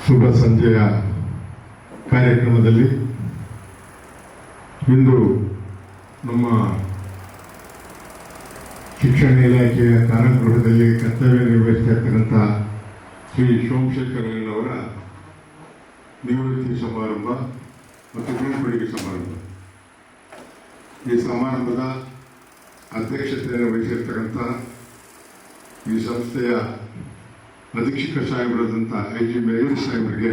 ಶುಭ ಸಂಜೆಯ ಕಾರ್ಯಕ್ರಮದಲ್ಲಿ ಇಂದು ನಮ್ಮ ಶಿಕ್ಷಣ ಇಲಾಖೆಯ ಕಾರಾಗೃಹದಲ್ಲಿ ಕರ್ತವ್ಯ ನಿರ್ವಹಿಸ್ತಾ ಇರ್ತಕ್ಕಂಥ ಶ್ರೀ ಸೋಮಶೇಖರಯ್ಯನವರ ನಿವೃತ್ತಿ ಸಮಾರಂಭ ಮತ್ತು ಬೀಳ್ಕೊಡುಗೆ ಸಮಾರಂಭ. ಈ ಸಮಾರಂಭದ ಅಧ್ಯಕ್ಷತೆಯನ್ನು ವಹಿಸಿರ್ತಕ್ಕಂಥ ಈ ಸಂಸ್ಥೆಯ ಅಧೀಕ್ಷಕ ಸಾಹೇಬರಾದಂಥ IG ಮೇಯರ್ ಸಾಹೇಬರಿಗೆ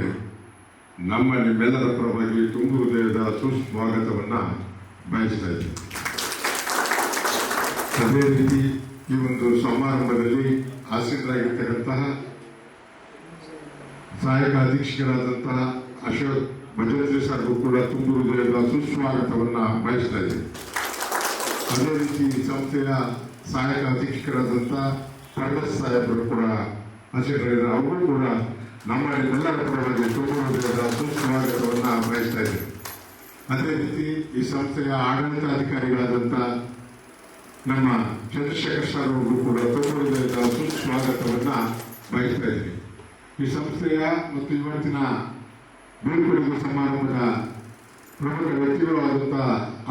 ನಿಮ್ಮೆಲ್ಲರ ಪರವಾಗಿ ತುಂಬು ಹೃದಯದ ಸುಸ್ವಾಗತವನ್ನು ಬಯಸ್ತಾ ಇದ್ದೇನೆ. ಅದೇ ರೀತಿ ಈ ಒಂದು ಸಮಾರಂಭದಲ್ಲಿ ಆಸೀನರಾಗಿರ್ತಕ್ಕಂತಹ ಸಹಾಯಕ ಅಧೀಕ್ಷಕರಾದಂತಹ ಅಶೋಕ್ ಭಜಂತ್ರಿ ಸರ್ಗೂ ಕೂಡ ತುಂಬು ಹೃದಯದ ಸುಸ್ವಾಗತವನ್ನು ಬಯಸ್ತಾ ಇದ್ದೇನೆ. ಅದೇ ರೀತಿ ಸಂಸ್ಥೆಯ ಸಹಾಯಕ ಅಧೀಕ್ಷಕರಾದಂಥ ಪರಮೇಶ್ ಸಾಹೇಬರು ಕೂಡ ಆಸೀನರಾಗಿದ್ದಾರೆ. ಅವರು ಕೂಡ ನಿಮ್ಮೆಲ್ಲರ ಪರವಾಗಿ ತುಂಬು ಹೃದಯದ ಸುಸ್ವಾಗತವನ್ನು ಬಯಸ್ತಾ ಇದ್ದೇನೆ. ಅದೇ ರೀತಿ ಈ ಸಂಸ್ಥೆಯ ಆಡಳಿತಾಧಿಕಾರಿಗಳಾದಂಥ ನಮ್ಮ ಚಂದ್ರಶೇಖರ್ ಸರ್ ಅವರು ಕೂಡ ತುಂಬು ಹೃದಯದ ಸುಸ್ವಾಗತವನ್ನು ಬಯಸ್ತಾ ಇದ್ದೀನಿ. ಈ ಸಂಸ್ಥೆಯ ಮತ್ತು ಇವತ್ತಿನ ಬೀಳ್ಕೊಡುಗೆ ಸಮಾರಂಭದ ಪ್ರಮುಖ ವ್ಯಕ್ತಿಗಳು ಆದಂಥ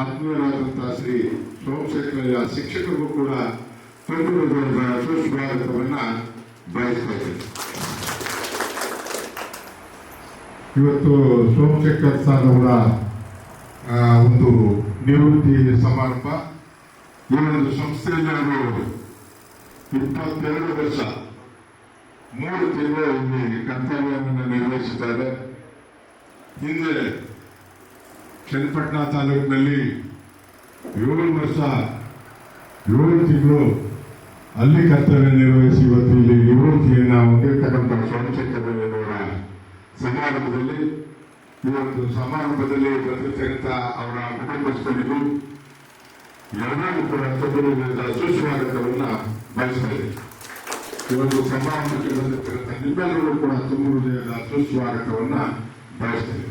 ಆತ್ಮೀಯರಾದಂಥ ಶ್ರೀ ಸೋಮಶೇಖರಯ್ಯ ಶಿಕ್ಷಕರಿಗೂ ಕೂಡ ತುಂಬು ಹೃದಯದ ಸುಸ್ವಾಗತವನ್ನು ಬಯಸ್ತಾ ಇದ್ದೀನಿ. ಇವತ್ತು ಸೋಮಶೇಖರ್ ಸರ್ ಅವರ ಒಂದು ನಿವೃತ್ತಿ ಸಮಾರಂಭ. ಈ ಒಂದು ಸಂಸ್ಥೆಯಲ್ಲಿ ಅವರು 22 ವರ್ಷ 3 ತಿಂಗಳು ಇಲ್ಲಿ ಕರ್ತವ್ಯವನ್ನು ನಿರ್ವಹಿಸಿದ್ದಾರೆ. ಹಿಂದೆ ಚನ್ನಪಟ್ಟಣ ತಾಲೂಕಿನಲ್ಲಿ 7 ವರ್ಷ 7 ತಿಂಗಳು ಅಲ್ಲಿ ಕರ್ತವ್ಯ ನಿರ್ವಹಿಸಿ ಇವತ್ತು ಇಲ್ಲಿ ನಿವೃತ್ತಿಯನ್ನು ಹೊಂದಿರತಕ್ಕಂಥ ಸೋಮಶೇಖರಯ್ಯನವರ ಸಮಾರಂಭದಲ್ಲಿ ಬಂದಿರತಕ್ಕಂಥ ಅವರ ಕುಟುಂಬಸ್ಥರಿಗೂ ಎಲ್ಲರಿಗೂ ಕೂಡ ತುಂಬು ಹೃದಯದ ಸುಸ್ವಾಗತವನ್ನು ಬಯಸಿದೆ. ಈ ಒಂದು ಸಮಾರಂಭಕ್ಕೆ ಬಂದಿರತಕ್ಕಂಥ ನಿಮ್ಮೆಲ್ಲರಿಗೂ ಕೂಡ ತುಂಬು ಹೃದಯದ ಸುಸ್ವಾಗತವನ್ನು ಬಯಸ್ತೇನೆ.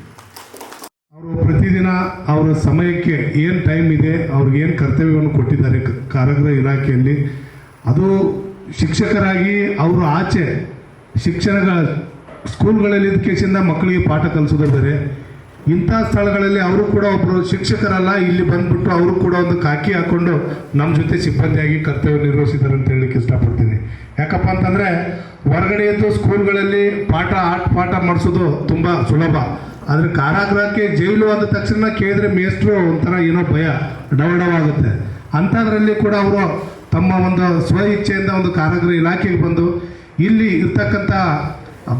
ಅವರು ಪ್ರತಿದಿನ ಅವರ ಸಮಯಕ್ಕೆ ಏನು ಟೈಮ್ ಇದೆ, ಅವ್ರಿಗೆ ಏನು ಕರ್ತವ್ಯವನ್ನು ಕೊಟ್ಟಿದ್ದಾರೆ ಕಾರಾಗೃಹ ಇಲಾಖೆಯಲ್ಲಿ, ಅದು ಶಿಕ್ಷಕರಾಗಿ ಅವರು ಆಚೆ ಶಿಕ್ಷಣಗಳ ಸ್ಕೂಲ್ಗಳಲ್ಲಿ ಕೇಸಿಂದ ಮಕ್ಕಳಿಗೆ ಪಾಠ ಕಲಿಸೋದು ಬೇರೆ. ಇಂಥ ಸ್ಥಳಗಳಲ್ಲಿ ಅವರು ಕೂಡ ಒಬ್ಬರು ಶಿಕ್ಷಕರಲ್ಲ, ಇಲ್ಲಿ ಬಂದ್ಬಿಟ್ಟು ಅವರು ಕೂಡ ಒಂದು ಕಾಕಿ ಹಾಕ್ಕೊಂಡು ನಮ್ಮ ಜೊತೆ ಸಿಬ್ಬಂದಿಯಾಗಿ ಕರ್ತವ್ಯ ನಿರ್ವಹಿಸಿದ್ದಾರೆ ಅಂತ ಹೇಳಲಿಕ್ಕೆ ಇಷ್ಟಪಡ್ತೀನಿ. ಯಾಕಪ್ಪ ಅಂತಂದರೆ ಹೊರಗಡೆ ಎದ್ದು ಸ್ಕೂಲ್ಗಳಲ್ಲಿ ಪಾಠ ಮಾಡಿಸೋದು ತುಂಬ ಸುಲಭ. ಆದರೆ ಕಾರಾಗೃಹಕ್ಕೆ ಜೈಲು ಅಂದ ತಕ್ಷಣ ಕೇಳಿದ್ರೆ ಮೇಷ್ಟ್ರು ಒಂಥರ ಏನೋ ಭಯ ಡವಡವಾಗುತ್ತೆ. ಅಂಥದ್ರಲ್ಲಿ ಕೂಡ ಅವರು ತಮ್ಮ ಒಂದು ಸ್ವ ಇಚ್ಛೆಯಿಂದ ಒಂದು ಕಾರಾಗೃಹ ಇಲಾಖೆಗೆ ಬಂದು ಇಲ್ಲಿ ಇರ್ತಕ್ಕಂಥ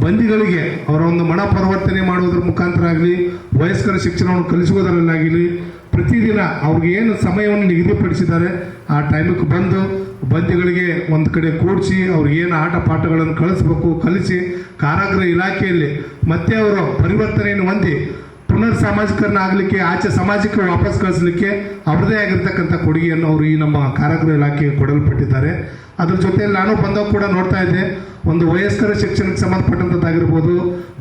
ಬಂದಿಗಳಿಗೆ ಅವರ ಒಂದು ಮನ ಪರಿವರ್ತನೆ ಮಾಡುವುದರ ಮುಖಾಂತರ ಆಗಲಿ, ವಯಸ್ಕರ ಶಿಕ್ಷಣವನ್ನು ಕಲಿಸುವುದರಲ್ಲಾಗಲಿ, ಪ್ರತಿದಿನ ಅವ್ರಿಗೆ ಏನು ಸಮಯವನ್ನು ನಿಗದಿಪಡಿಸಿದ್ದಾರೆ ಆ ಟೈಮಿಗೆ ಬಂದು ಬಂದಿಗಳಿಗೆ ಒಂದು ಕಡೆ ಕೂಡಿಸಿ ಅವ್ರಿಗೇನು ಆಟ ಪಾಠಗಳನ್ನು ಕಲಿಸಿ ಕಾರಾಗೃಹ ಇಲಾಖೆಯಲ್ಲಿ ಮತ್ತೆ ಅವರು ಪರಿವರ್ತನೆಯನ್ನು ಹೊಂದಿ ಪುನರ್ ಸಾಮಾಜಿಕರಣ ಆಗಲಿಕ್ಕೆ, ಆಚೆ ಸಮಾಜಕ್ಕೆ ವಾಪಸ್ ಕಳಿಸಲಿಕ್ಕೆ ಅವರದೇ ಆಗಿರ್ತಕ್ಕಂಥ ಕೊಡುಗೆಯನ್ನು ಅವರು ಈ ನಮ್ಮ ಕಾರಾಗೃಹ ಇಲಾಖೆಗೆ ಕೊಡಲ್ಪಟ್ಟಿದ್ದಾರೆ. ಅದ್ರ ಜೊತೆಯಲ್ಲಿ ನಾನು ಬಂದಾಗ ಕೂಡ ನೋಡ್ತಾ ಇದ್ದೆ, ಒಂದು ವಯಸ್ಕರ ಶಿಕ್ಷಣಕ್ಕೆ ಸಂಬಂಧಪಟ್ಟಂಥದ್ದಾಗಿರ್ಬೋದು,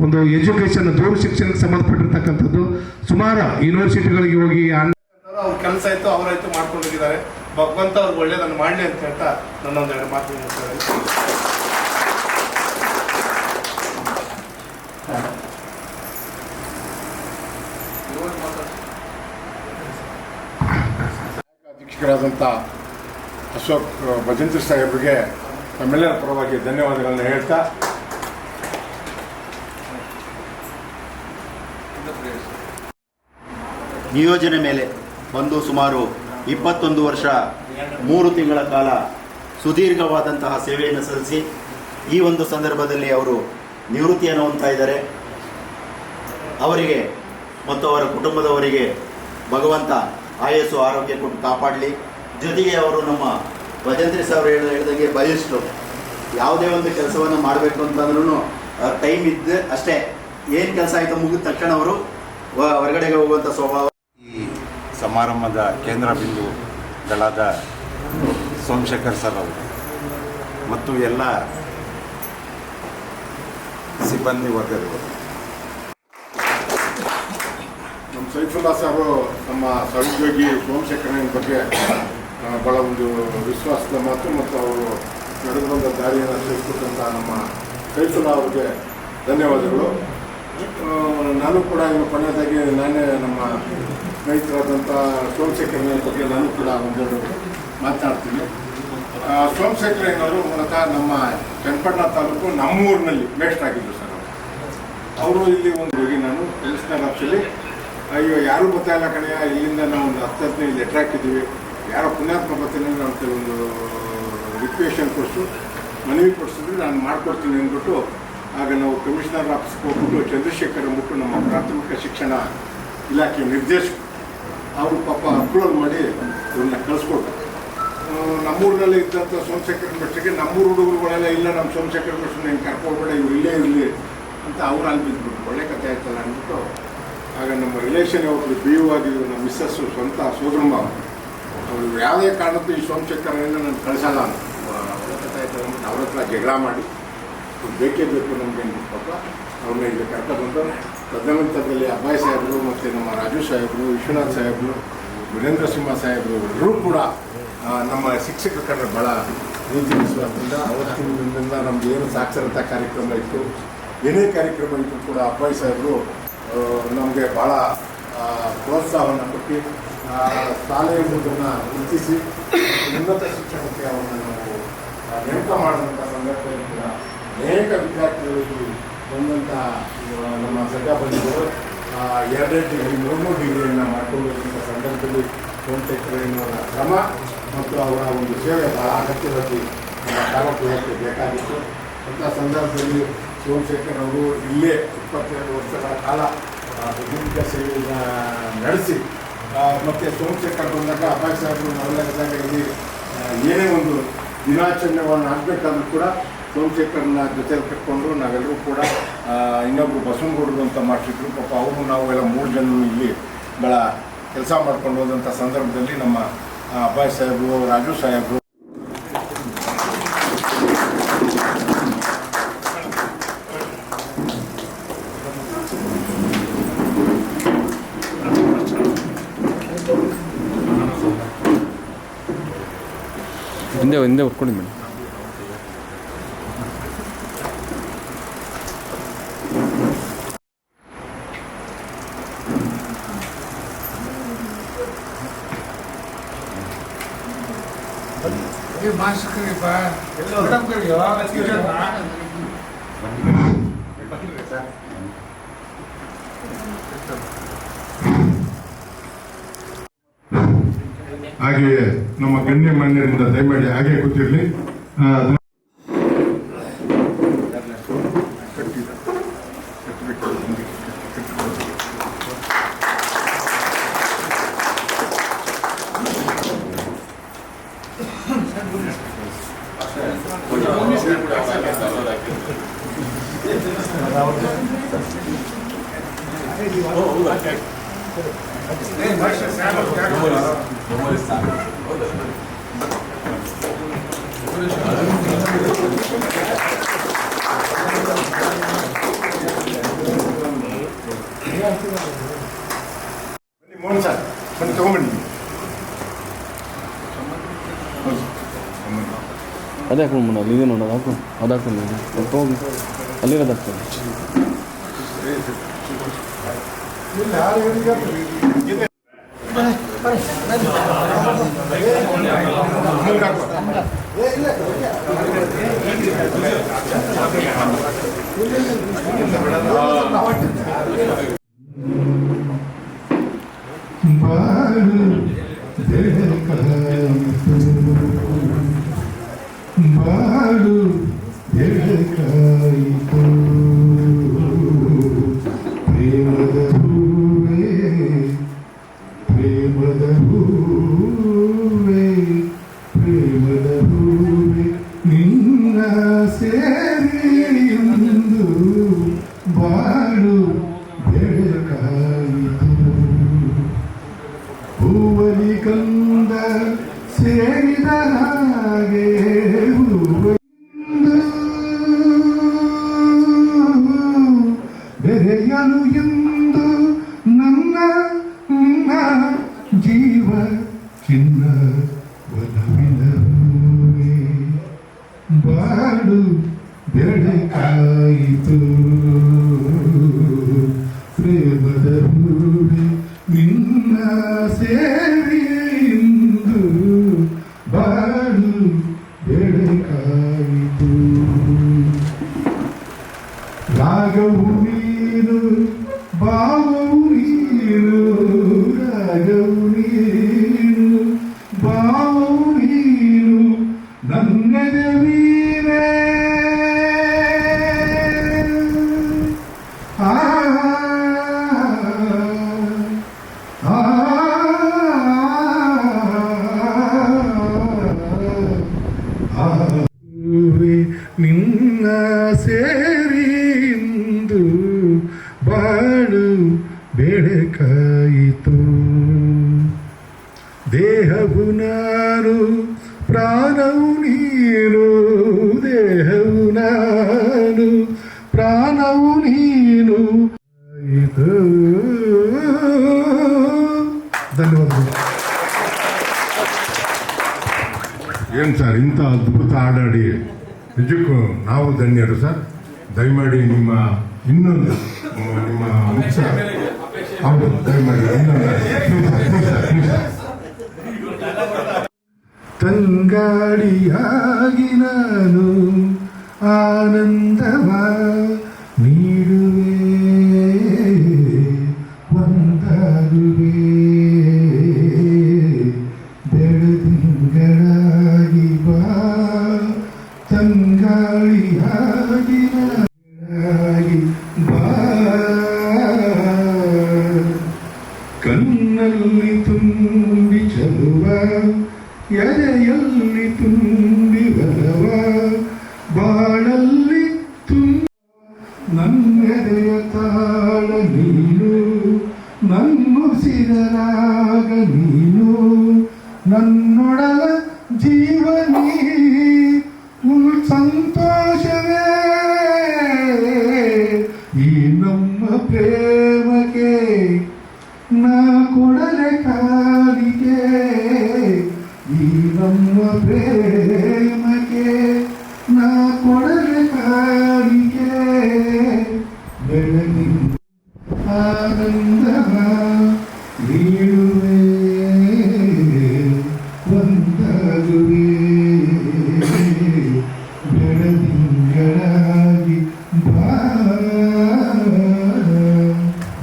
ಒಂದು ಎಜುಕೇಷನ್ ದೂರ ಶಿಕ್ಷಣಕ್ಕೆ ಸಂಬಂಧಪಟ್ಟಿರ್ತಕ್ಕಂಥದ್ದು ಸುಮಾರು ಯೂನಿವರ್ಸಿಟಿಗಳಿಗೆ ಹೋಗಿ ಅವ್ರ ಕೆಲಸ ಇತ್ತು ಅವರಾಯ್ತು ಮಾಡ್ಕೊಂಡಿದ್ದಾರೆ. ಭಗವಂತ ಅವ್ರಿಗೆ ಒಳ್ಳೆಯದನ್ನು ಮಾಡಲಿ ಅಂತ ಹೇಳ್ತಾ ನನ್ನೊಂದೆರಡು ಮಾತು ಹೇಳ್ತಾರೆ. ಅಧೀಕ್ಷಕರಾದಂಥ ಅಶೋಕ್ ಭಜಂತ್ರಿ ಸಾಹೇಬರಿಗೆ ನಮ್ಮೆಲ್ಲರ ಪರವಾಗಿ ಧನ್ಯವಾದಗಳನ್ನು ಹೇಳ್ತಾ, ನಿಯೋಜನೆ ಮೇಲೆ ಬಂದು ಸುಮಾರು 21 ವರ್ಷ 3 ತಿಂಗಳ ಕಾಲ ಸುದೀರ್ಘವಾದಂತಹ ಸೇವೆಯನ್ನು ಸಲ್ಲಿಸಿ ಈ ಒಂದು ಸಂದರ್ಭದಲ್ಲಿ ಅವರು ನಿವೃತ್ತಿಯನ್ನು ಹೊಂದ್ತಾ ಇದ್ದಾರೆ. ಅವರಿಗೆ ಮತ್ತು ಅವರ ಕುಟುಂಬದವರಿಗೆ ಭಗವಂತ ಆಯಸ್ಸು ಆರೋಗ್ಯ ಕೊಟ್ಟು ಕಾಪಾಡಲಿ. ಜೊತೆಗೆ ಅವರು ನಮ್ಮ ಭಜಂತ್ರಿ ಸಾಹೇಬರು ಹೇಳಿದಂಗೆ ಬಲಿಷ್ಠರು. ಯಾವುದೇ ಒಂದು ಕೆಲಸವನ್ನು ಮಾಡಬೇಕು ಅಂತಂದ್ರೂ ಟೈಮ್ ಇದ್ದರೆ ಅಷ್ಟೇ, ಏನು ಕೆಲಸ ಆಯಿತು ಮುಗಿದ ತಕ್ಷಣ ಅವರು ಹೊರಗಡೆಗೆ ಹೋಗುವಂಥ ಸ್ವಭಾವ. ಈ ಸಮಾರಂಭದ ಕೇಂದ್ರ ಬಿಂದುಗಳಾದ ಸೋಮಶೇಖರ್ ಸರ್ ಅವರು ಮತ್ತು ಎಲ್ಲ ಸಿಬ್ಬಂದಿ ವರ್ಗದವರು, ನಮ್ಮ ಸೈಫುಲ್ಲಾ ಸಾಹೇಬರು ನಮ್ಮ ಸಹೋದ್ಯೋಗಿ ಸೋಮಶೇಖರಯ್ಯನ ಬಗ್ಗೆ ಭಾಳ ಒಂದು ವಿಶ್ವಾಸದ ಮಾತು ಮತ್ತು ಅವರು ನಡೆದು ಬಂದ ದಾರಿಯನ್ನು ತಿಳಿಸ್ಕೊಟ್ಟಂಥ ನಮ್ಮ ಸೈಫುಲ್ಲಾ ಅವರಿಗೆ ಧನ್ಯವಾದಗಳು. ನಾನು ಕೂಡ ಇನ್ನು ಕೊನೆಯದಾಗಿ ನಾನೇ ನಮ್ಮ ಸ್ನೇಹಿತರಾದಂಥ ಸೋಮಶೇಖರನ ಬಗ್ಗೆ ನಾನು ಕೂಡ ಒಂದೆರಡು ಮಾತನಾಡ್ತೀನಿ. ಸೋಮಶೇಖರಯ್ಯನವರು ಮೂಲತಃ ನಮ್ಮ ಚನ್ನಪಟ್ಟಣ ತಾಲೂಕು ನಮ್ಮೂರಿನಲ್ಲಿ ಮೇಷ್ಟ್ರಾಗಿದ್ದರು ಸರ್. ಅವರು ಇಲ್ಲಿ ಒಂದು ಹೋಗಿ ನಾನು ಕಮಿಷನರ್ ಆಫೀಸಲ್ಲಿ ಅಯ್ಯೋ ಯಾರೂ ಗೊತ್ತಾಯಿಲ್ಲ ಕಣೆಯ, ಇಲ್ಲಿಂದ ನಾವು ಒಂದು 10-15 ಲೆಟ್ರ್ ಹಾಕಿದ್ದೀವಿ, ಯಾರೋ ಪುಣ್ಯಾತ್ಮ ಬರ್ತೀನಿ ನಾವು ಕೆಲವೊಂದು ರಿಕ್ವೆಷನ್ ಕೊಡಿಸು ಮನವಿ ಕೊಡಿಸಿದ್ರೆ ನಾನು ಮಾಡಿಕೊಡ್ತೀನಿ ಅಂದ್ಬಿಟ್ಟು ಆಗ ನಾವು ಕಮಿಷನರ್ ಆಫೀಸ್ಗೆ ಹೋಗ್ಬಿಟ್ಟು ಚಂದ್ರಶೇಖರ್ ಅಂದ್ಬಿಟ್ಟು ನಮ್ಮ ಪ್ರಾಥಮಿಕ ಶಿಕ್ಷಣ ಇಲಾಖೆ ನಿರ್ದೇಶಕರು ಅವರು ಪಾಪ ಅಪ್ರೂವಲ್ ಮಾಡಿ ಇವ್ರನ್ನ ಕಳಿಸ್ಕೊಡ್ತಾರೆ. ನಮ್ಮೂರಿನಲ್ಲಿ ಇದ್ದಂಥ ಸೋಮಶೇಖರ್ ಮೆಟ್ರಿಗೆ ನಮ್ಮೂರು ಹುಡುಗರುಗಳೆಲ್ಲ ಇಲ್ಲ, ನಮ್ಮ ಸೋಮಶೇಖರ್ ಮೆಟ್ರನ್ನ ಹಿಂಗೆ ಕರ್ಕೊಳ್ಬೇಡ, ಇವ್ರು ಇಲ್ಲೇ ಇರಲಿ ಅಂತ ಅವ್ರು ಅಲ್ಲಿ ಬಿದ್ದುಬಿಟ್ಟು ಒಳ್ಳೆ ಕಥೆ ಆಯ್ತಲ್ಲ ಅಂದ್ಬಿಟ್ಟು ಆಗ ನಮ್ಮ ರಿಲೇಷನ್ ಒಬ್ಬರು ಬಿ ಯು ಆಗಿದ್ರು, ನಮ್ಮ ಮಿಸ್ಸಸ್ಸು ಸ್ವಂತ ಸೋದರಮ್ಮ, ಅವರು ಯಾವುದೇ ಕಾರಣಕ್ಕೂ ಈ ಸೋಮಶೇಖರನ್ನ ನಾನು ಕಳಿಸಲ್ಲ ಅಂತ ಒಳ್ಳೆ ಕಥೆ ಆಯ್ತಲ್ಲ ಅಂದ್ಬಿಟ್ಟು ಅವ್ರ ಹತ್ರ ಜಗಳ ಮಾಡಿ ಬೇಕೇ ಬೇಕು ನಮಗೆ ಪಾಪ ಅವ್ರನ್ನ ಇಲ್ಲಿ ಕರ್ಕೊಂಡ್ಬಂದು ತದನಂತರದಲ್ಲಿ ಅಬ್ಬಾಯಿ ಸಾಹೇಬರು ಮತ್ತು ನಮ್ಮ ರಾಜು ಸಾಹೇಬರು, ವಿಶ್ವನಾಥ್ ಸಾಹೇಬರು, ವೀರೇಂದ್ರ ಸಿಂಹ ಸಾಹೇಬರು ಎಲ್ಲರೂ ಕೂಡ ನಮ್ಮ ಶಿಕ್ಷಕರ ಕಂಡ್ರೆ ಭಾಳ ನೀತಿ ವಿಶ್ವಾಸದಿಂದ ಅವತ್ತಿನ ದಿನದಿಂದ ನಮ್ದು ಏನು ಸಾಕ್ಷರತಾ ಕಾರ್ಯಕ್ರಮ ಇತ್ತು, ಏನೇ ಕಾರ್ಯಕ್ರಮ ಇತ್ತು ಕೂಡ ಅಬ್ಬಾಯಿ ಸಾಹೇಬರು ನಮಗೆ ಭಾಳ ಪ್ರೋತ್ಸಾಹವನ್ನು ಕೊಟ್ಟು ಶಾಲೆ ಎಂಬುದನ್ನು ಗುರುತಿಸಿ ಉನ್ನತ ಶಿಕ್ಷಣಕ್ಕೆ ಅವರನ್ನು ನಾವು ನೇಮಕ ಮಾಡಿದಂಥ ಸಂದರ್ಭದಲ್ಲಿ ಕೂಡ ಅನೇಕ ವಿದ್ಯಾರ್ಥಿಗಳಿಗೆ ಬಂದಂಥ ನಮ್ಮ ಸಜ್ಜಾಬಂದಿಗಳು 2 ಡಿಗ್ರಿ 3 ಡಿಗ್ರಿಯನ್ನು ಮಾಡಿಕೊಳ್ಳುವಂಥ ಸಂದರ್ಭದಲ್ಲಿ ಸೋಮಶೇಖರಯ್ಯನವರ ಶ್ರಮ ಮತ್ತು ಅವರ ಒಂದು ಸೇವೆ ಭಾಳ ಅಗತ್ಯವಾಗಿ ನಮ್ಮ ತಾಲೂಕು ಬೇಕಾಗಿತ್ತು. ಅಂಥ ಸಂದರ್ಭದಲ್ಲಿ ಸೋಮಶೇಖರ್ ಅವರು ಇಲ್ಲೇ 22 ವರ್ಷಗಳ ಕಾಲ ವೈಜ್ಞಾನಿಕ ಸೇವೆಯನ್ನು ನಡೆಸಿ ಮತ್ತು ಸೋಮಶೇಖರ್ ಬಂದಾಗ ಅಬ್ಬಾಯಿ ಸಾಹೇಬರು ನಾವೆಲ್ಲ ಇಲ್ಲಿ ಏನೇ ಒಂದು ದಿನಾಚರಣೆಗಳನ್ನು ಆಗಬೇಕಾದ್ರೂ ಕೂಡ ಸೋಮಶೇಖರ್ನ ಜೊತೆಯಲ್ಲಿ ಕಟ್ಕೊಂಡು ನಾವೆಲ್ಲರೂ ಕೂಡ ಇನ್ನೊಬ್ಬರು ಬಸವನಗೌಡರು ಅಂತ ಮಾಡ್ತಿದ್ರು. ಪಾಪ ಅವರು ನಾವೆಲ್ಲ 3 ಜನ ಇಲ್ಲಿ ಭಾಳ ಕೆಲಸ ಮಾಡ್ಕೊಂಡು ಹೋದಂಥ ಸಂದರ್ಭದಲ್ಲಿ ನಮ್ಮ ಅಬ್ಬಾಯಿ ಸಾಹೇಬರು, ರಾಜು ಸಾಹೇಬರು ಹಿಂದೆ ಹೊರ್ಕೊಳ್ಳಿ ಮೇಡಮ್. ಹಾಗೆಯೇ ನಮ್ಮ ಗಣ್ಯ ಮಾನ್ಯರಿಂದ ದಯಮಾಡಿ ಹಾಗೆ ಕೂತಿರಲಿ. ಮೋಹನ್ ಸರ್ ಬನ್ನಿ ತಗೊಂಡ್ಬನ್ನಿ. ಅದೇ ಹಾಕೊಂಡು ಮೇಡಮ್, ಇದೆ ನೋಡಿ ಅದು ಹಾಕು, ಅದು ಹಾಕೊಂಡು ಅದು ತೊಗೊಂಡು ಅಲ್ಲಿರೋದು ಹಾಕ್ತಾರೆ. ಬಾಳು ಬೆಳಕಾಯಿತು ಪ್ರೇಮದ ಹೂವೇ, ಪ್ರೇಮದ ಹೂವೇ, ಪ್ರೇಮದ ಹೂವೇ ನಿನ್ನ ಸೇರಿಯುಂದು ಬಾಳು ಬೆಳಕಾಯಿತು. ಹೂವಲಿ ಕಂದ ಸೇರಿದ ಹಾಗೆ ಬೆರೆಯಲು ಎಂದು ನನ್ನ ನಿನ್ನ ಜೀವ ಚಿನ್ನ ಒಲವಿನ ಹೂವೇ ಬಾಳು ಬೆಳಕಾಯಿತು. ನಿನ್ನ ಸೇರಿ ಇಂದು ಬಾಳು ಬೆಳಕಾಯಿತು. ದೇಹವು ನಾನು ಪ್ರಾಣವು ನೀನು, ದೇಹವು ನಾನು ಪ್ರಾಣವು ನೀನು ಆಯಿತು. ಧನ್ಯವಾದಗಳು. ಏನು ಸರ್, ಇಂಥ ಅದ್ಭುತ ಹಾಡಾಡಿ ನಿಜಕ್ಕೂ ನಾವು ಧನ್ಯರು ಸರ್. ದಯಮಾಡಿ ನಿಮ್ಮ ಇನ್ನೊಂದು ನಿಮ್ಮ ಮುಖ್ಯ ಹೌದು, ದಯಮಾಡಿ ಇನ್ನೊಂದು ತಂಗಾಳಿಯಾಗಿ ನಾನು ಆನಂದವ ನೀಡುವೆ, ಒಂದಾಗುವೆ ಬೆಳದಿಂಗಳಾಗಿ ಬಾ, ತಂಗಾಳಿಯಾಗಿ ಬಾ, ಕಣ್ಣಲ್ಲಿ ತುಂಬಿ ಚಲುವ, ಎದೆಯಲ್ಲಿ ತುಂಬಿ ಬಲವ, ಬಾಳಲ್ಲಿ ತುಂಬ ನನ್ನೆದೆಯ ತಾಳ ನೀನು, ನನ್ನುಸಿರಾಗ ನೀನು, ನನ್ನೊಡಲ ಜೀವನೀ ಸಂತೋಷವೇ ಈ ನಮ್ಮ ಪ್ರೇಮಕ್ಕೆ ನಾ ಕೊಡಲೆ ಕಾಲಿಗೆ, ಈ ನಮ್ಮ ಪ್ರೇಮಕ್ಕೆ ನಾ ಕೊಡಲೆ ಕಾಲಿಗೆ ಬೆಳಗಿನ ಆನಂದವ ನೀಡುವೆ, ಒಂದಾಗುವೆ ಬೆಳದಿಂಗಳಾಗಿ ಬಾ.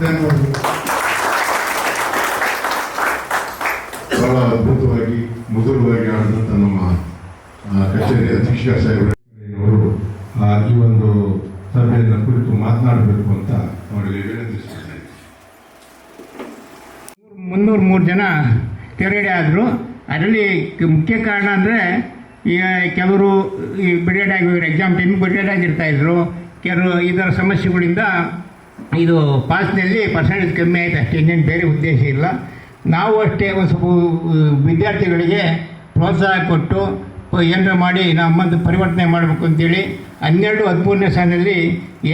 ಧನ್ಯವಾದಗಳು. ಬಹಳ ಅದ್ಭುತವಾಗಿ ಮಧುರವಾಗಿ ಆಡಿದಂಥ ನಮ್ಮ ಕಚೇರಿ ಅಧ್ಯಕ್ಷ ಸಾಹೇಬರು ಈ ಒಂದು ಸಭೆಯನ್ನು ಕುರಿತು ಮಾತನಾಡಬೇಕು ಅಂತ ಅವರಿಗೆ ವಿನಂತಿಸುತ್ತೇನೆ. 303 ಜನ ತೆರಗಡೆ ಆದರು. ಅದರಲ್ಲಿ ಮುಖ್ಯ ಕಾರಣ ಅಂದರೆ ಈಗ ಕೆಲವರು ಈ ಬಿಡುಗಡೆ ಆಗಿದ್ರು, ಎಕ್ಸಾಮ್ ಟೈಮಿಗೆ ಬಿಡುಗಡೆ ಆಗಿರ್ತಾಯಿದ್ರು. ಕೆಲವರು ಇದರ ಸಮಸ್ಯೆಗಳಿಂದ ಇದು ಪಾಸ್ನಲ್ಲಿ ಪರ್ಸೆಂಟೇಜ್ ಕಮ್ಮಿ ಆಯಿತು ಅಷ್ಟೇ, ಇನ್ನೇನು ಬೇರೆ ಉದ್ದೇಶ ಇಲ್ಲ. ನಾವು ಅಷ್ಟೇ ಒಂದು ಸ್ವಲ್ಪ ವಿದ್ಯಾರ್ಥಿಗಳಿಗೆ ಪ್ರೋತ್ಸಾಹ ಕೊಟ್ಟು ಏನಾರ ಮಾಡಿ ನಮ್ಮದು ಪರಿವರ್ತನೆ ಮಾಡಬೇಕು ಅಂತೇಳಿ 12-13ನೇ ಸಾಲಿನಲ್ಲಿ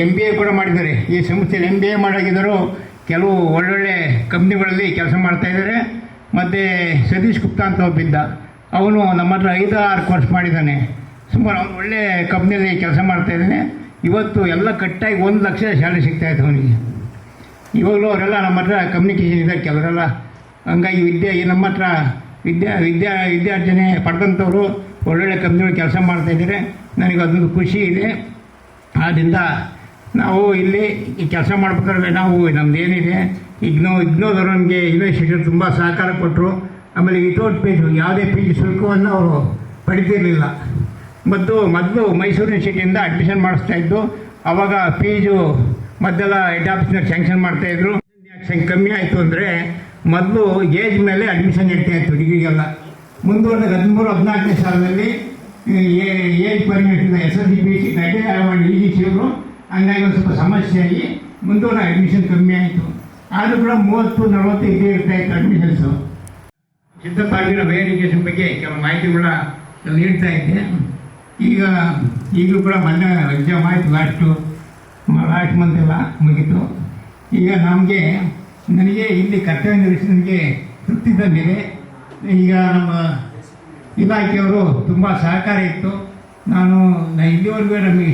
MBA ಕೂಡ ಮಾಡಿದ್ದಾರೆ. ಈ ಸಂಸ್ಥೆಯಲ್ಲಿ MBA ಮಾಡಾಗಿದ್ದರು. ಕೆಲವು ಒಳ್ಳೊಳ್ಳೆ ಕಂಪ್ನಿಗಳಲ್ಲಿ ಕೆಲಸ ಮಾಡ್ತಾಯಿದ್ದಾರೆ. ಮತ್ತು ಸತೀಶ್ ಗುಪ್ತಾ ಅಂತ ಒಬ್ಬಿದ್ದ, ಅವನು ನಮ್ಮ ಹತ್ರ 5-6 ಕೋರ್ಸ್ ಮಾಡಿದ್ದಾನೆ. ಸುಮಾರು ಅವನು ಒಳ್ಳೆ ಕಂಪ್ನಿಯಲ್ಲಿ ಕೆಲಸ ಮಾಡ್ತಾಯಿದ್ದಾನೆ. ಇವತ್ತು ಎಲ್ಲ ಕಟ್ಟಾಗಿ 1 ಲಕ್ಷ ಶಾಲೆ ಸಿಗ್ತಾಯಿತ್ತು ಅವನಿಗೆ. ಇವಾಗಲೂ ಅವರೆಲ್ಲ ನಮ್ಮ ಹತ್ರ ಕಮ್ಯುನಿಕೇಷನ್ ಇದ್ದಾರೆ ಕೆಲವರೆಲ್ಲ. ಹಂಗಾಗಿ ನಮ್ಮ ಹತ್ರ ವಿದ್ಯಾರ್ಜನೆ ಪಡೆದಂಥವ್ರು ಒಳ್ಳೊಳ್ಳೆ ಕಂಪ್ನಿಗಳು ಕೆಲಸ ಮಾಡ್ತಾಯಿದ್ದಾರೆ. ನನಗೆ ಅದೊಂದು ಖುಷಿ ಇದೆ. ಆದ್ದರಿಂದ ನಾವು ಇಲ್ಲಿ ಈ ಕೆಲಸ ಮಾಡ್ಬೇಕಾದ್ರೆ ನಾವು ನಮ್ದು ಏನಿದೆ ಇಗ್ನೋದವರು ನಮಗೆ ಯೂನಿವರ್ಸಿಟಿ ತುಂಬ ಸಹಕಾರ ಕೊಟ್ಟರು. ಆಮೇಲೆ ವಿತೌಟ್ ಫೀಸು ಯಾವುದೇ ಫೀಸ್ ಶುಲ್ಕವನ್ನು ಅವರು ಪಡಿತಿರಲಿಲ್ಲ. ಮೊದಲು ಮೈಸೂರು ಯೂನಿವರ್ಸಿಟಿಯಿಂದ ಅಡ್ಮಿಷನ್ ಮಾಡಿಸ್ತಾಯಿದ್ದು. ಆವಾಗ ಫೀಸು ಮೊದಲೆಲ್ಲ ಹೆಡ್ ಆಫೀಸ್ನಲ್ಲಿ ಸ್ಯಾಂಕ್ಷನ್ ಮಾಡ್ತಾಯಿದ್ರು. ಕಮ್ಮಿ ಆಯಿತು ಅಂದರೆ ಮೊದಲು ಏಜ್ ಮೇಲೆ ಅಡ್ಮಿಷನ್ ಇರ್ತಾಯಿತ್ತು ಡಿಗ್ರಿಗೆಲ್ಲ. ಮುಂದುವರೆದ 13-14ನೇ ಸಾಲದಲ್ಲಿ ಏಜ್ ಪರ್ಮಿಟ್ SSLC EGC ಅವರು ಹಂಗಾಗಿ ಒಂದು ಸ್ವಲ್ಪ ಸಮಸ್ಯೆ ಆಗಿ ಮುಂದುವರೆ ಅಡ್ಮಿಷನ್ ಕಮ್ಮಿ ಆಯಿತು. ಆದರೂ ಕೂಡ 30-40 ಇದ್ದೇ ಇರ್ತಾಯಿತ್ತು ಅಡ್ಮಿಷನ್ಸು. ಸಿದ್ಧವಾಗಿರೋ ಹೈಯರ್ ಎಜುಕೇಷನ್ ಬಗ್ಗೆ ಕೆಲವು ಮಾಹಿತಿಗಳ ನೀಡ್ತಾ ಇದ್ದೆ. ಈಗಲೂ ಕೂಡ ಮೊನ್ನೆ ಎಕ್ಸಾಮ್ ಆಯಿತು, ಲಾಸ್ಟ್ ಮಂತ್ ಎಲ್ಲ ಮುಗೀತು. ಈಗ ನನಗೆ ಇಲ್ಲಿ ಕರ್ತವ್ಯ ನಿರ್ವಹಿಸಿ ನನಗೆ ತೃಪ್ತಿ ತಂದಿದೆ. ಈಗ ನಮ್ಮ ಇಲಾಖೆಯವರು ತುಂಬ ಸಹಕಾರ ಇತ್ತು. ನಾನು ಇಲ್ಲಿವರೆಗೂ ನಮಗೆ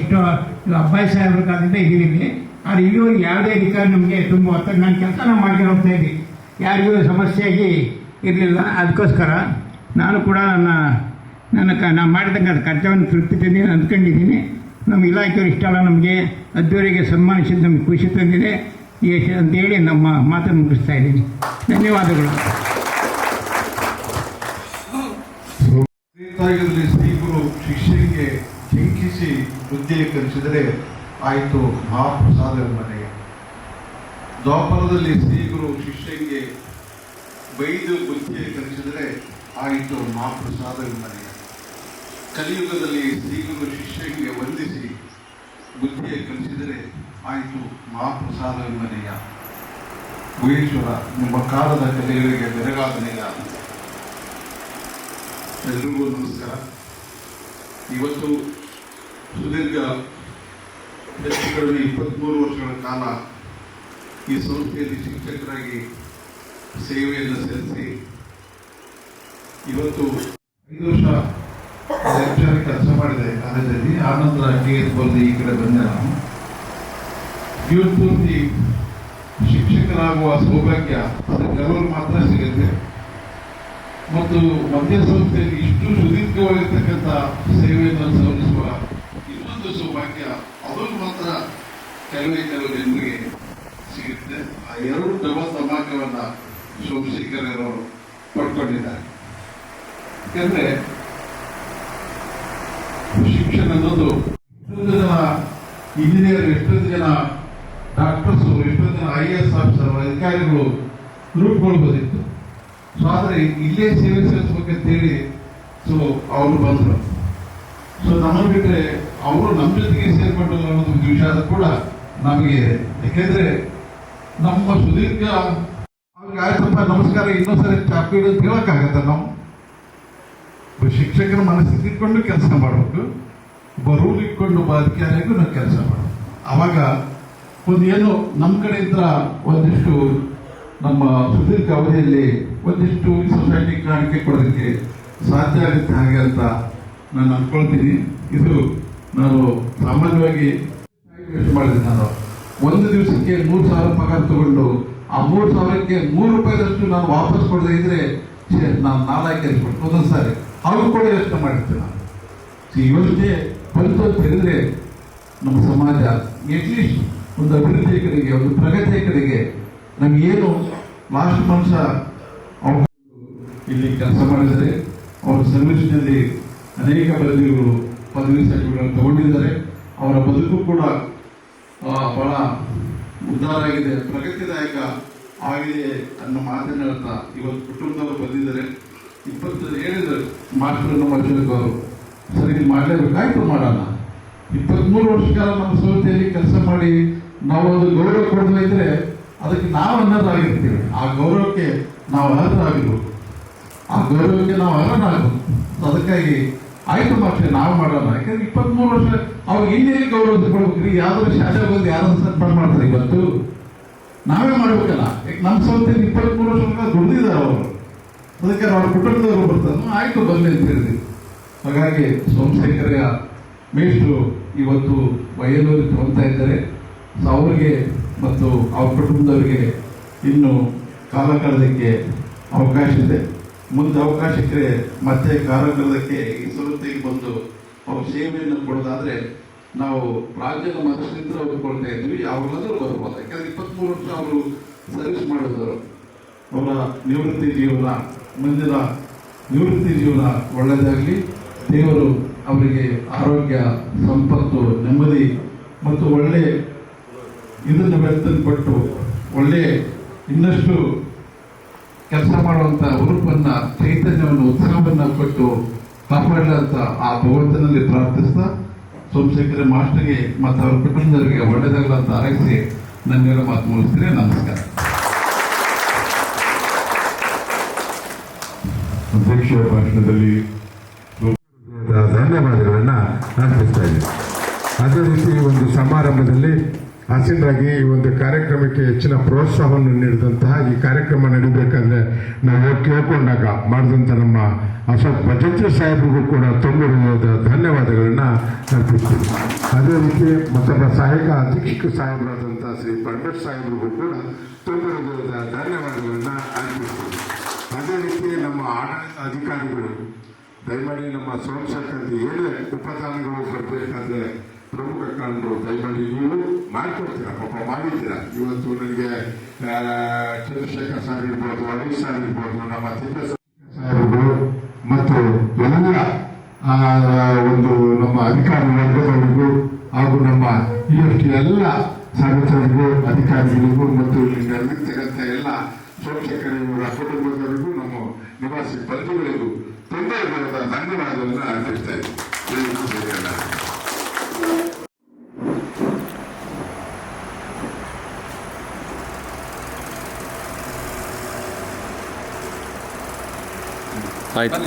ಅಬ್ಬಾಯಿ ಸಾಹೇಬ್ರ ಕಾಲದಿಂದ ಇದ್ದೀವಿ. ಆದರೆ ಇಲ್ಲಿವರೆಗೆ ಯಾವುದೇ ಅಧಿಕಾರಿ ನಮಗೆ ತುಂಬ ಹೊತ್ತಾಗಿ ನಾನು ಕೆಲಸ ಮಾಡ್ಕೊಂಡು ಹೋಗ್ತಾ ಇದ್ದೆ, ಯಾರಿಗೂ ಸಮಸ್ಯೆಯಾಗಿ ಇರಲಿಲ್ಲ. ಅದಕ್ಕೋಸ್ಕರ ನಾನು ಕೂಡ ನಾನು ಮಾಡಿದಂಗೆ ಅದು ಕರ್ತವ್ಯವನ್ನು ತೃಪ್ತಿ ತಂದು ಅಂದ್ಕೊಂಡಿದ್ದೀನಿ. ನಮ್ಮ ಇಲಾಖೆಯವರು ಇಷ್ಟೆಲ್ಲ ನಮಗೆ ಅದ್ದೂರಿಗೆ ಸನ್ಮಾನಿಸಿದ್ದು ನಮಗೆ ಖುಷಿ ತಂದಿದೆ ಅಂತೇಳಿ ನಮ್ಮ ಮಾತನ್ನು ಮುಗಿಸ್ತಾ ಇದ್ದೀನಿ. ಧನ್ಯವಾದಗಳು. ತ್ರೇತಾಯುಗದಲ್ಲಿ ಶ್ರೀಗುರು ಶಿಷ್ಯರಿಗೆ ಚಿಂಕಿಸಿ ಬುದ್ಧಿಗೆ ಕಲಿಸಿದರೆ ಆಯಿತು ಮಹಾಪ್ರಸಾದ ಮನೆಗೆ. ದ್ವಾಪರದಲ್ಲಿ ಶ್ರೀಗುರು ಶಿಷ್ಯಂಗೆ ಬೈದು ಬುದ್ಧಿಗೆ ಕಲಿಸಿದರೆ ಆಯಿತು ಮಹಾಪ್ರಸಾದ ಮನೆಗೆ. ಕಲಿಯುಗದಲ್ಲಿ ಶ್ರೀಗುರು ಶಿಷ್ಯಂಗೆ ವಂದಿಸಿ ಆಯಿತು ಮಹಾಪ್ರಸಾದವೆಂಬನೆಯ ಗುಹೇಶ್ವರ ನಿಮ್ಮ ಕಾಲದ ಕಲೆಗಳಿಗೆ ಬೆರಗಾದನೆಯ. ಎಲ್ರಿಗೂ ನಮಸ್ಕಾರ. ಇವತ್ತು ಸುದೀರ್ಘ ಹೆಚ್ಚು ಕಡಿಮೆ 23 ವರ್ಷಗಳ ಕಾಲ ಈ ಸಂಸ್ಥೆಯಲ್ಲಿ ಶಿಕ್ಷಕರಾಗಿ ಸೇವೆಯನ್ನು ಸಲ್ಲಿಸಿ ಇವತ್ತು 5 ವರ್ಷ ಲೆಕ್ಚರ್ ಕೆಲಸ ಮಾಡಿದೆ ಕಾಲೇಜಲ್ಲಿ. ಆನಂತರ KS ಬರೆದು ಈ ಕಡೆ ಬಂದೆ ನಾನು. ಇವತ್ತು ಶಿಕ್ಷಕರಾಗುವ ಸೌಭಾಗ್ಯ ಅದು ಕೆಲವರು ಮಾತ್ರ ಸಿಗುತ್ತೆ. ಮತ್ತು ಮಧ್ಯ ಸಂಸ್ಥೆಯಲ್ಲಿ ಇಷ್ಟು ಸುದೀರ್ಘವಾಗಿರ್ತಕ್ಕಂಥ ಸೇವೆಯನ್ನು ಸಲ್ಲಿಸುವ ಇನ್ನೊಂದು ಸೌಭಾಗ್ಯ ಅದನ್ನು ಮಾತ್ರ ಕೆಲವು ಜನರಿಗೆ ಸಿಗುತ್ತೆ. ಆ ಎರಡು ಡಬಲ್ ಸೌಭಾಗ್ಯವನ್ನು ಸೋಮಶೇಖರವರು ಪಡ್ಕೊಂಡಿದ್ದಾರೆ. ಯಾಕಂದ್ರೆ ಶಿಕ್ಷಣ ಅನ್ನೋದು ಎಷ್ಟೊಂದು ಜನ ಇಂಜಿನಿಯರ್, ಎಷ್ಟೊಂದು ಜನ ಡಾಕ್ಟರ್ಸ್, ಎಷ್ಟೊಂದು ಜನ IAS ಆಫೀಸರ್ ಅಧಿಕಾರಿಗಳು ರೂಪುಗೊಳ್ಬೋದಿತ್ತು. ಸೊ ಆದರೆ ಇಲ್ಲೇ ಸೇವೆ ಸಲ್ಲಿಸ್ಬೇಕಂತೇಳಿ ಸೊ ಅವರು ಬಂದರು. ಸೊ ನಮ್ಮನ್ನು ಬಿಟ್ಟರೆ ಅವರು ನಮ್ಮ ಜೊತೆಗೆ ಸೇರ್ಕೊಂಡು ಅನ್ನೋದು ವಿಷಾದ ಕೂಡ ನಮಗೆ ಇದೆ. ಯಾಕೆಂದ್ರೆ ನಮ್ಮ ಸುದೀರ್ಘ ಅವ್ರಿಗೆ ಆಯ್ತಪ್ಪ ನಮಸ್ಕಾರ ಇನ್ನೊಂದ್ಸರಿ ಚಾಪೀಡು ಅಂತ ಹೇಳೋಕ್ಕಾಗತ್ತೆ. ನಾವು ಶಿಕ್ಷಕರ ಮನಸ್ಥಿತಿ ಇಟ್ಕೊಂಡು ಕೆಲಸ ಮಾಡಬೇಕು, ರೂಲ್ ಇಟ್ಕೊಂಡು ಅಧಿಕಾರಿಗೂ ನಾವು ಕೆಲಸ ಮಾಡಬೇಕು. ಆವಾಗ ಒಂದು ಏನು ನಮ್ಮ ಕಡೆಯಿಂದ ಒಂದಿಷ್ಟು ನಮ್ಮ ಸುದೀರ್ಘ ಅವಧಿಯಲ್ಲಿ ಒಂದಿಷ್ಟು ಸೊಸೈಟಿ ಕಾಣಿಕೆ ಕೊಡೋದಕ್ಕೆ ಸಾಧ್ಯ ಆಗುತ್ತೆ ಹಾಗೆ ಅಂತ ನಾನು ಅಂದ್ಕೊಳ್ತೀನಿ. ಇದು ನಾನು ಸಾಮಾನ್ಯವಾಗಿ ವೇಸ್ಟ್ ಮಾಡಿದೆ. ನಾನು ಒಂದು ದಿವಸಕ್ಕೆ 3,000 ಪಗಾರ ತಗೊಂಡು ಆ 3,000ಕ್ಕೆ 3 ರೂಪಾಯಿದಷ್ಟು ನಾನು ವಾಪಸ್ ಕೊಡದೇ ಇದ್ರೆ ನಾನು 4 ಕೆಲ್ಸ್ಬಿಟ್ಟು ಒಂದೊಂದು ಸಾರಿ ಅವ್ರು ಕೂಡ ಯೋಚನೆ ಮಾಡಿರ್ತೀನಿ. ನಾನು ಈ ಯೋಚನೆ ಬಂತು ಅಂತ ಹೇಳಿದ್ರೆ ನಮ್ಮ ಸಮಾಜ ಅಟ್ಲೀಸ್ಟ್ ಒಂದು ಅಭಿವೃದ್ಧಿಯ ಕಡೆಗೆ, ಒಂದು ಪ್ರಗತಿಯ ಕಡೆಗೆ ನಮಗೇನು ಲಾಸ್ಟ್ ಮನುಷ್ಯ ಅವರು ಇಲ್ಲಿ ಕೆಲಸ ಮಾಡಿದರೆ ಅವರ ಸರ್ವಿಸ್ನಲ್ಲಿ ಅನೇಕ ಬದಿಗಳು ಪದವಿ ಸರ್ಟಿಫಿಕೇಟ್ ತಗೊಂಡಿದ್ದಾರೆ. ಅವರ ಬದುಕು ಕೂಡ ಬಹಳ ಉದ್ಧಾರ ಆಗಿದೆ, ಪ್ರಗತಿದಾಯಕ ಆಗಿದೆ ಅನ್ನೋ ಮಾತನ್ನು ಹೇಳ್ತಾ ಇವತ್ತು ಕುಟುಂಬದವರು ಬಂದಿದ್ದಾರೆ. 27 ಮಾಸ್ಟರ್ ನಮ್ಮ ಅಶೋಕ್ ಅವರು ಸರಿ ಇಲ್ಲಿ ಮಾಡಲೇಬೇಕಾಯ್ತು, ಮಾಡೋಣ. 23 ವರ್ಷ ಕಾಲ ನಮ್ಮ ಸಂಸ್ಥೆಯಲ್ಲಿ ಕೆಲಸ ಮಾಡಿ ನಾವು ಒಂದು ಗೌರವ ಕೊಡದೇ ಇದ್ರೆ ಅದಕ್ಕೆ ನಾವು ಅನ್ನೋದಾಗಿರ್ತೀವಿ. ಆ ಗೌರವಕ್ಕೆ ನಾವು ಅರ್ಹರಾಗಬೇಕು, ಆ ಗೌರವಕ್ಕೆ ನಾವು ಅರ್ಹರಾಗಬೇಕು. ಅದಕ್ಕಾಗಿ ಆಯ್ತು ಮಾಸ್ಟರ್ ನಾವು ಮಾಡೋಣ. ಯಾಕಂದ್ರೆ 23 ವರ್ಷ ಅವ್ರಿಗೆ ಇನ್ನೇನು ಗೌರವ ಕೊಡ್ಬೇಕ್ರಿ? ಯಾವ್ದಾದ್ರು ಶಾಲೆ ಬಂದು ಯಾರಾದ್ರೂ ಸನ್ಮಾನ ಮಾಡ್ತಾರೆ? ಇವತ್ತು ನಾವೇ ಮಾಡ್ಬೇಕಲ್ಲ. ನಮ್ಮ ಸಂಸ್ಥೆಯಲ್ಲಿ 23 ವರ್ಷ ದುಡಿದಿದ್ದಾರೆ ಅವರು. ಅದಕ್ಕೆ ಅವ್ರ ಕುಟುಂಬದವರು ಬರ್ತಾರೆ, ಆಯ್ತು ಬರಲಿ ಅಂತ ಹೇಳಿದ್ವಿ. ಹಾಗಾಗಿ ಸೋಮಶೇಖರ ಮೇಷ್ಟ್ರು ಇವತ್ತು ವಯಸ್ಸಲ್ಲಿ ತಗೊಳ್ತಾ ಇದ್ದಾರೆ. ಸೊ ಅವರಿಗೆ ಮತ್ತು ಅವ್ರ ಕುಟುಂಬದವರಿಗೆ ಇನ್ನು ಕಾಲ ಕಳೆದಕ್ಕೆ ಅವಕಾಶ ಇದೆ. ಮುಂದೆ ಅವಕಾಶಕ್ಕೆ ಮತ್ತೆ ಕಾಲಕಳದಕ್ಕೆ ಈ ಸಂಸ್ಥೆಗೆ ಬಂದು ಅವ್ರ ಸೇವೆಯನ್ನು ಕೊಡೋದಾದ್ರೆ ನಾವು ರಾಜ್ಯದ ಮನಸ್ಸಿನಿಂದ ಒಪ್ಕೊಳ್ತಾ ಇದ್ವಿ. ಯಾವಾಗಲಾದ್ರೂ ಬರ್ಬೋದು. ಯಾಕಂದ್ರೆ 23 ವರ್ಷ ಅವರು ಸರ್ವಿಸ್ ಮಾಡಿದವರು. ಅವರ ನಿವೃತ್ತಿ ಜೀವನ, ಮುಂದಿನ ನಿವೃತ್ತಿ ಜೀವನ ಒಳ್ಳೆಯದಾಗಲಿ. ದೇವರು ಅವರಿಗೆ ಆರೋಗ್ಯ, ಸಂಪತ್ತು, ನೆಮ್ಮದಿ ಮತ್ತು ಒಳ್ಳೆ ಇದನ್ನು ಬೆಳೆತನ್ನು ಕೊಟ್ಟು ಒಳ್ಳೆ ಇನ್ನಷ್ಟು ಕೆಲಸ ಮಾಡುವಂಥ ಹುರುಪನ್ನು, ಚೈತನ್ಯವನ್ನು, ಉತ್ಸಾಹವನ್ನು ಕೊಟ್ಟು ಕಾಪಾಡಲಿ ಅಂತ ಆ ಭಗವಂತನಲ್ಲಿ ಪ್ರಾರ್ಥಿಸ್ತಾ ಸೋಮಶೇಖರ ಮಾಸ್ಟರ್ಗೆ ಮತ್ತು ಅವರ ಕುಟುಂಬದವರಿಗೆ ಒಳ್ಳೆಯದಾಗಲ್ಲ ಅಂತ ಹಾರೈಸಿ ನನ್ನೆಲ್ಲ ಮಾತು ಮುಗಿಸ್ತೀನಿ. ನಮಸ್ಕಾರ. ಅಧ್ಯಕ್ಷೀಯ ಭಾಷಣದಲ್ಲಿ ಧನ್ಯವಾದಗಳನ್ನು ಅರ್ಪಿಸ್ತಾ ಇದ್ದೀನಿ. ಅದೇ ರೀತಿ ಒಂದು ಸಮಾರಂಭದಲ್ಲಿ ಆಸೀನರಾಗಿ ಈ ಒಂದು ಕಾರ್ಯಕ್ರಮಕ್ಕೆ ಹೆಚ್ಚಿನ ಪ್ರೋತ್ಸಾಹವನ್ನು ನೀಡಿದಂತಹ ಈ ಕಾರ್ಯಕ್ರಮ ನಡೀಬೇಕಾದ್ರೆ ನಾವು ಕೇಳ್ಕೊಂಡಾಗ ಮಾಡಿದಂಥ ನಮ್ಮ ಅಶೋಕ್ ಭಜಂತ್ರಿ ಸಾಹೇಬ್ರಿಗೂ ಕೂಡ ತುಂಬ ಧನ್ಯವಾದಗಳನ್ನು ಅರ್ಪಿಸ್ತೀವಿ. ಅದೇ ರೀತಿ ಮತ್ತೊಬ್ಬ ಸಹಾಯಕ ಅಧೀಕ್ಷಕ ಸಾಹೇಬರಾದಂಥ ಶ್ರೀ ಪಂಡಿತ್ ಸಾಹೇಬ್ರಿಗೂ ಕೂಡ ತುಂಬ ಧನ್ಯವಾದಗಳನ್ನು ಅರ್ಪಿಸ್ತೀವಿ. ಅದೇ ರೀತಿ ನಮ್ಮ ಆಡಳಿತ ಅಧಿಕಾರಿಗಳು ದಯಮಾಡಿ ನಮ್ಮ ಸೋಮಶೇಖರ್ಗೆ ಏನೇ ಉಪದಾನಗಳು ಬರಬೇಕಾದ್ರೆ ಪ್ರಮುಖ ಕಾರಣರು ದಯಮಾಡಿ ನೀವು ಮಾಡ್ಕೊಡ್ತೀರಾ, ಪಾಪ ಮಾಡಿದ್ದೀರಾ. ಇವತ್ತು ನನಗೆ ಚಂದ್ರಶೇಖರ್ ಸರ್ ಇರ್ಬೋದು, ಹರೀಶ್ ಸರ್ ಇರ್ಬೋದು, ನಮ್ಮ ಸಾಹೇಬರು ಮತ್ತು ಎಲ್ಲ ಒಂದು ನಮ್ಮ ಅಧಿಕಾರಿ ವರ್ಗದವರಿಗೂ ಹಾಗೂ ನಮ್ಮ EFT ಎಲ್ಲ ಸದಸ್ಯರಿಗೂ, ಅಧಿಕಾರಿಗಳಿಗೂ ಮತ್ತು ಇಲ್ಲಿ ನೆರವೇರ್ತಕ್ಕಂಥ ಎಲ್ಲ ಸೋಮಶೇಖರ್ ಇವರ ಕುಟುಂಬದವರಿಗೂ, ನಮ್ಮ ನಿವಾಸಿ ಬಂಧುಗಳಿಗೂ ತುಂಬ ಧನ್ಯವಾದವನ್ನು ಅರ್ಪಿಸ್ತಾ ಇದ್ದೀನಿ. ಆಯ್ತು.